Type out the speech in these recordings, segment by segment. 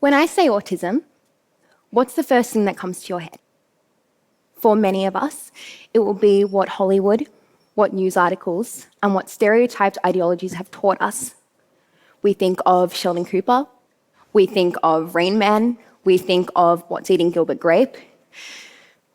When I say autism, what's the first thing that comes to your head? For many of us, it will be what Hollywood, what news articles, and what stereotyped ideologies have taught us. We think of Sheldon Cooper, we think of Rain Man, we think of What's Eating Gilbert Grape.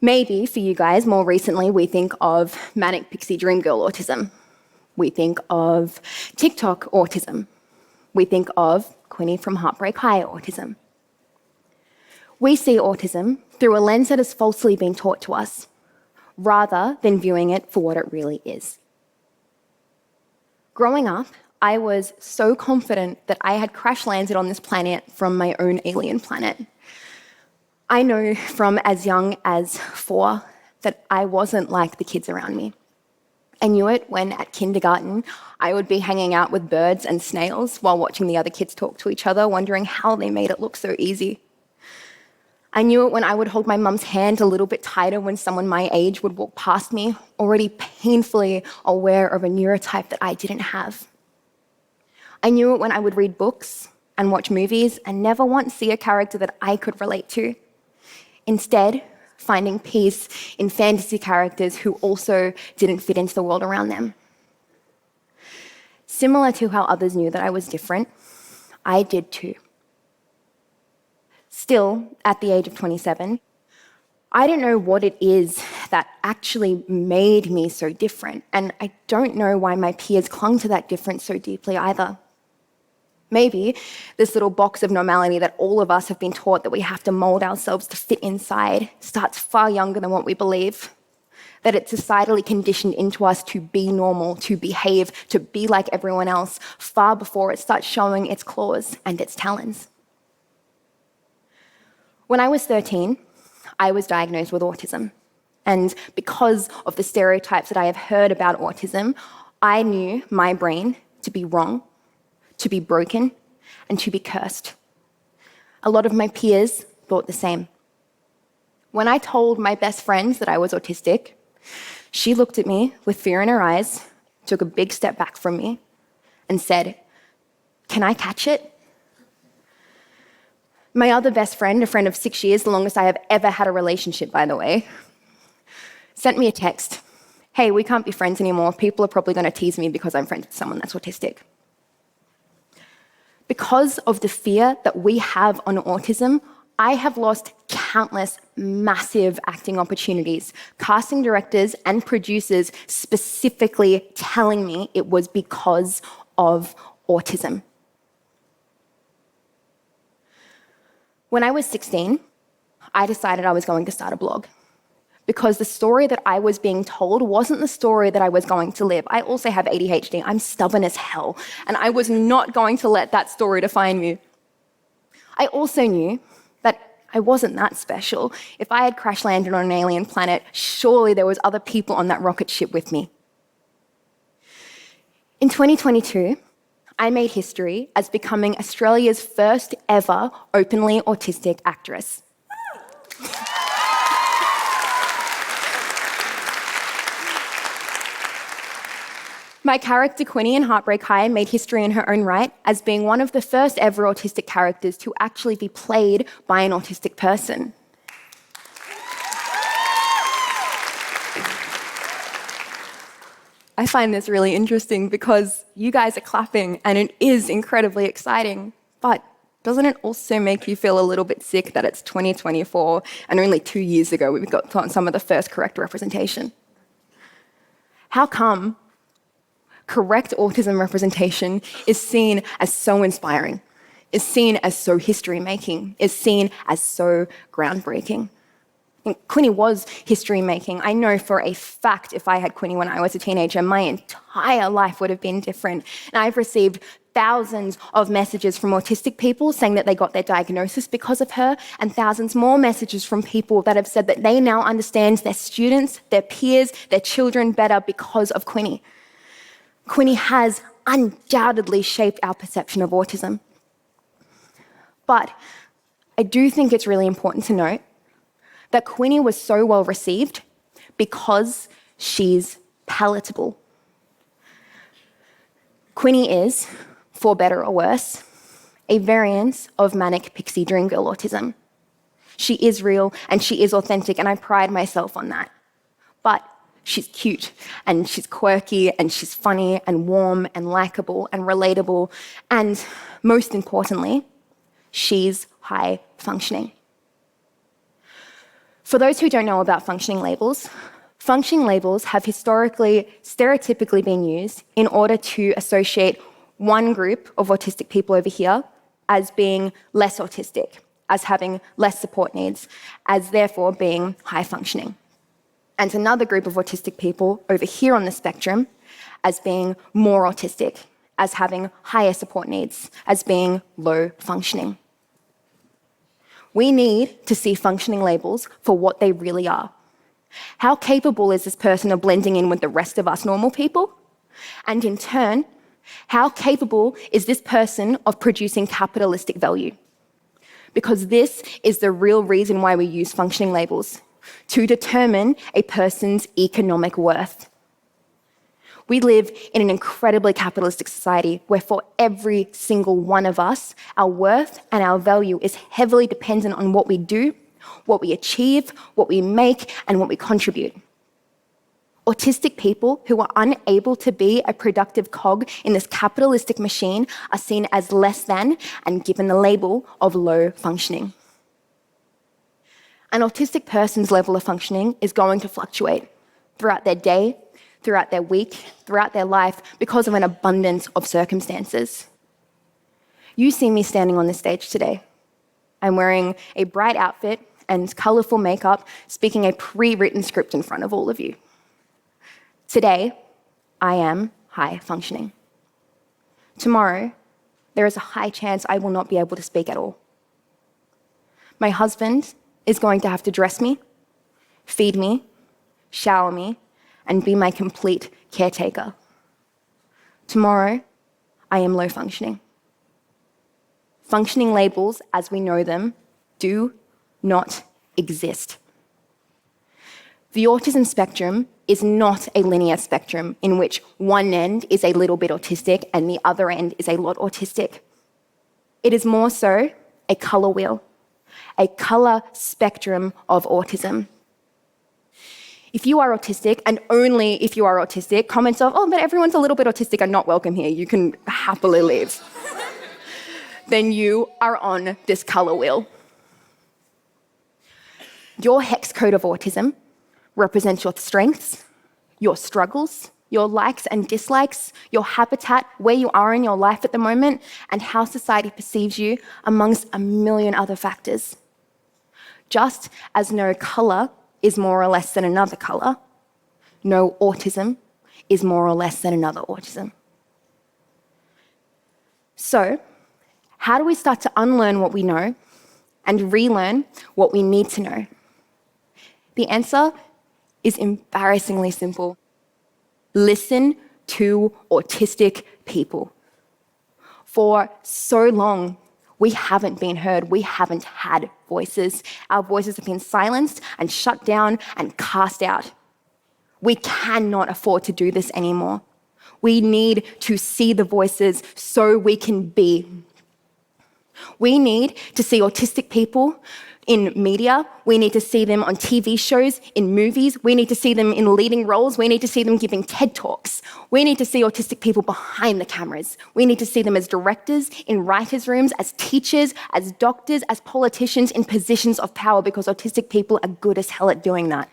Maybe, for you guys, more recently, we think of Manic Pixie Dream Girl autism. We think of TikTok autism. We think of Quinnie from Heartbreak High autism. We see autism through a lens that has falsely been taught to us, rather than viewing it for what it really is. Growing up, I was so confident that I had crash landed on this planet from my own alien planet. I know from as young as 4 that I wasn't like the kids around me. I knew it when at kindergarten I would be hanging out with birds and snails while watching the other kids talk to each other, wondering how they made it look so easy. I knew it when I would hold my mum's hand a little bit tighter when someone my age would walk past me, already painfully aware of a neurotype that I didn't have. I knew it when I would read books and watch movies and never once see a character that I could relate to. Instead, finding peace in fantasy characters who also didn't fit into the world around them. Similar to how others knew that I was different, I did too. Still, at the age of 27, I don't know what it is that actually made me so different, and I don't know why my peers clung to that difference so deeply either. Maybe this little box of normality that all of us have been taught that we have to mold ourselves to fit inside starts far younger than what we believe. That it's societally conditioned into us to be normal, to behave, to be like everyone else, far before it starts showing its claws and its talons. When I was 13, I was diagnosed with autism. And because of the stereotypes that I have heard about autism, I knew my brain to be wrong, to be broken, and to be cursed. A lot of my peers thought the same. When I told my best friends that I was autistic, she looked at me with fear in her eyes, took a big step back from me, and said, "Can I catch it?" My other best friend, a friend of 6 years, the longest I have ever had a relationship, by the way, sent me a text. "Hey, we can't be friends anymore. People are probably going to tease me because I'm friends with someone that's autistic." Because of the fear that we have on autism, I have lost countless massive acting opportunities, casting directors and producers specifically telling me it was because of autism. When I was 16, I decided I was going to start a blog because the story that I was being told wasn't the story that I was going to live. I also have ADHD. I'm stubborn as hell, and I was not going to let that story define me. I also knew that I wasn't that special. If I had crash landed on an alien planet, surely there was other people on that rocket ship with me. In 2022, I made history as becoming Australia's first ever openly autistic actress. My character Quinnie in Heartbreak High made history in her own right as being one of the first ever autistic characters to actually be played by an autistic person. I find this really interesting because you guys are clapping and it is incredibly exciting, but doesn't it also make you feel a little bit sick that it's 2024 and only 2 years ago we got some of the first correct representation? How come correct autism representation is seen as so inspiring, is seen as so history-making, is seen as so groundbreaking? And Quinnie was history-making. I know for a fact if I had Quinnie when I was a teenager, my entire life would have been different. And I've received thousands of messages from autistic people saying that they got their diagnosis because of her, and thousands more messages from people that have said that they now understand their students, their peers, their children better because of Quinnie. Quinnie has undoubtedly shaped our perception of autism. But I do think it's really important to note that Quinnie was so well received because she's palatable. Quinnie is, for better or worse, a variance of manic pixie dream girl autism. She is real and she is authentic, and I pride myself on that. But she's cute and she's quirky and she's funny and warm and likable and relatable, and most importantly, she's high functioning. For those who don't know about functioning labels have historically, stereotypically been used in order to associate one group of autistic people over here as being less autistic, as having less support needs, as therefore being high functioning. And another group of autistic people over here on the spectrum as being more autistic, as having higher support needs, as being low functioning. We need to see functioning labels for what they really are. How capable is this person of blending in with the rest of us normal people? And in turn, how capable is this person of producing capitalistic value? Because this is the real reason why we use functioning labels, to determine a person's economic worth. We live in an incredibly capitalistic society where for every single one of us, our worth and our value is heavily dependent on what we do, what we achieve, what we make, and what we contribute. Autistic people who are unable to be a productive cog in this capitalistic machine are seen as less than and given the label of low functioning. An autistic person's level of functioning is going to fluctuate throughout their day, throughout their week, throughout their life, because of an abundance of circumstances. You see me standing on this stage today. I'm wearing a bright outfit and colourful makeup, speaking a pre-written script in front of all of you. Today, I am high functioning. Tomorrow, there is a high chance I will not be able to speak at all. My husband is going to have to dress me, feed me, shower me, and be my complete caretaker. Tomorrow, I am low functioning. Functioning labels, as we know them, do not exist. The autism spectrum is not a linear spectrum in which one end is a little bit autistic and the other end is a lot autistic. It is more so a colour wheel, a colour spectrum of autism. If you are autistic, and only if you are autistic, comments of, oh, but everyone's a little bit autistic, are not welcome here, you can happily leave, then you are on this colour wheel. Your hex code of autism represents your strengths, your struggles, your likes and dislikes, your habitat, where you are in your life at the moment, and how society perceives you, amongst a million other factors. Just as no colour is more or less than another colour, no autism is more or less than another autism. So, how do we start to unlearn what we know and relearn what we need to know? The answer is embarrassingly simple. Listen to autistic people. For so long, we haven't been heard. We haven't had voices. Our voices have been silenced and shut down and cast out. We cannot afford to do this anymore. We need to see the voices so we can be. We need to see autistic people in media. We need to see them on TV shows, in movies. We need to see them in leading roles. We need to see them giving TED Talks. We need to see autistic people behind the cameras. We need to see them as directors, in writers' rooms, as teachers, as doctors, as politicians in positions of power, because autistic people are good as hell at doing that.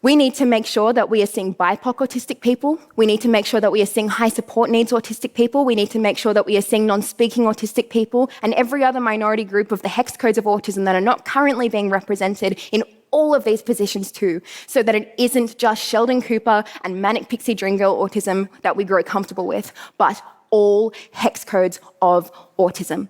We need to make sure that we are seeing BIPOC autistic people. We need to make sure that we are seeing high support needs autistic people. We need to make sure that we are seeing non-speaking autistic people and every other minority group of the hex codes of autism that are not currently being represented in all of these positions too, so that it isn't just Sheldon Cooper and manic pixie dream girl autism that we grow comfortable with, but all hex codes of autism.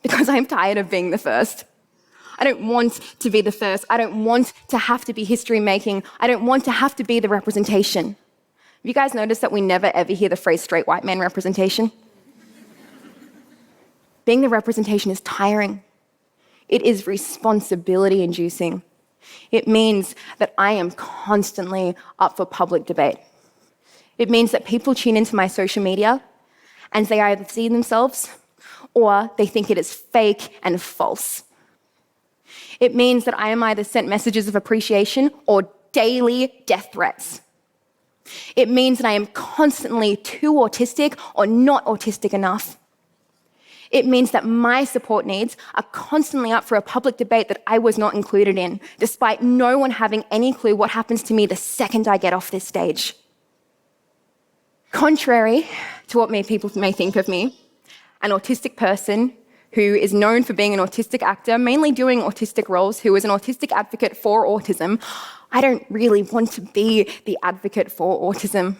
Because I'm tired of being the first. I don't want to be the first. I don't want to have to be history making. I don't want to have to be the representation. Have you guys noticed that we never ever hear the phrase straight white man representation? Being the representation is tiring. It is responsibility inducing. It means that I am constantly up for public debate. It means that people tune into my social media and they either see themselves or they think it is fake and false. It means that I am either sent messages of appreciation or daily death threats. It means that I am constantly too autistic or not autistic enough. It means that my support needs are constantly up for a public debate that I was not included in, despite no one having any clue what happens to me the second I get off this stage. Contrary to what people may think of me, an autistic person who is known for being an autistic actor, mainly doing autistic roles, who is an autistic advocate for autism, I don't really want to be the advocate for autism.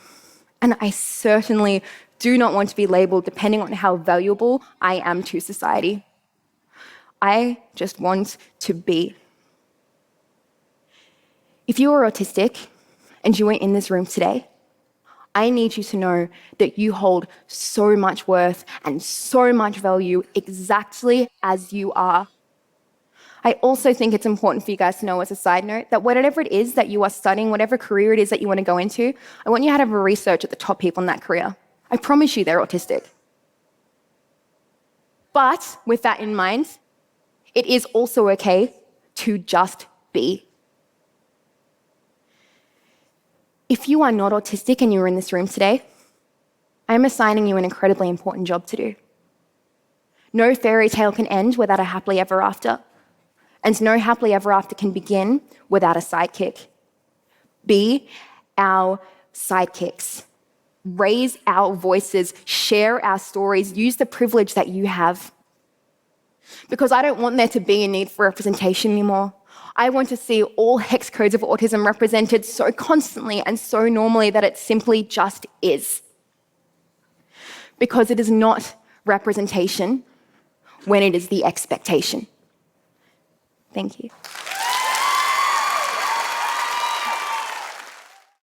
And I certainly do not want to be labelled depending on how valuable I am to society. I just want to be. If you are autistic and you are in this room today, I need you to know that you hold so much worth and so much value exactly as you are. I also think it's important for you guys to know, as a side note, that whatever it is that you are studying, whatever career it is that you want to go into, I want you to have a research at the top people in that career. I promise you they're autistic. But with that in mind, it is also okay to just be. If you are not autistic and you're in this room today, I'm assigning you an incredibly important job to do. No fairy tale can end without a happily ever after. And no happily ever after can begin without a sidekick. Be our sidekicks. Raise our voices, share our stories, use the privilege that you have. Because I don't want there to be a need for representation anymore. I want to see all hex codes of autism represented so constantly and so normally that it simply just is. Because it is not representation when it is the expectation. Thank you.